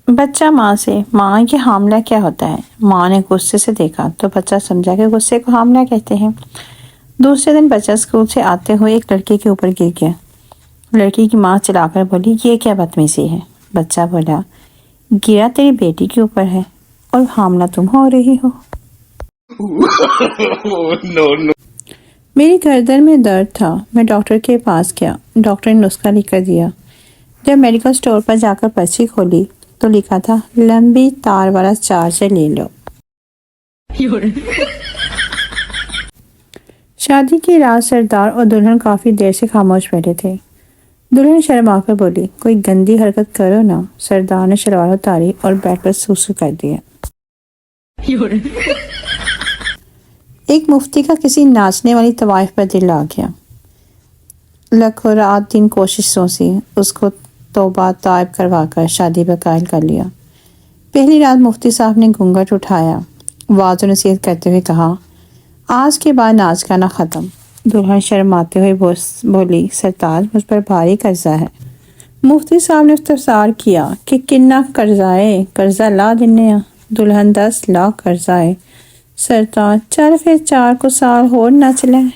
بچہ ماں سے، ماں یہ حاملہ کیا ہوتا ہے؟ ماں نے غصے سے دیکھا تو بچہ سمجھا کہ غصے کو حاملہ کہتے ہیں۔ دوسرے دن بچہ اسکول سے آتے ہوئے ایک لڑکی کے اوپر گر گیا۔ لڑکی کی ماں چلا کر بولی، یہ کیا بدتمیزی ہے؟ بچہ بولا، گرا تیری بیٹی کے اوپر ہے اور حاملہ تم ہو رہی ہو۔ میری گردن میں درد تھا، میں ڈاکٹر کے پاس گیا۔ ڈاکٹر نے نسخہ لکھ کر دیا۔ جب میڈیکل اسٹور پر جا کر پرچی کھولی تو لکھا تھا، لمبی تار والا چارجر لے لو۔ شادی کی رات سردار اور دلہن کافی دیر سے خاموش بیٹھے تھے۔ دلہن شرما کر بولی، کوئی گندی حرکت کرو نا۔ سردار نے شلوار اتاری اور بیٹھ کر سوسو کر دیا۔ ایک مفتی کا کسی ناچنے والی طوائف پر دل آ گیا۔ لکھوں رات دن کوششوں سے اس کو توبہ طائب کروا کر شادی پر قائل کر لیا۔ پہلی رات مفتی صاحب نے گھونگھٹ اٹھایا، واضح نصیحت کرتے ہوئے کہا، آج کے بعد ناچ گانا ختم۔ دلہن شرماتے ہوئے بولی، سرتاج مجھ پر بھاری قرضہ ہے۔ مفتی صاحب نے استفسار کیا کہ کنا قرضہ ہے؟ قرضہ لا دینے۔ دلہن 10 لاکھ قرضہ ہے۔ سرتاج، چل پھر 4 سال اور نچ لیں۔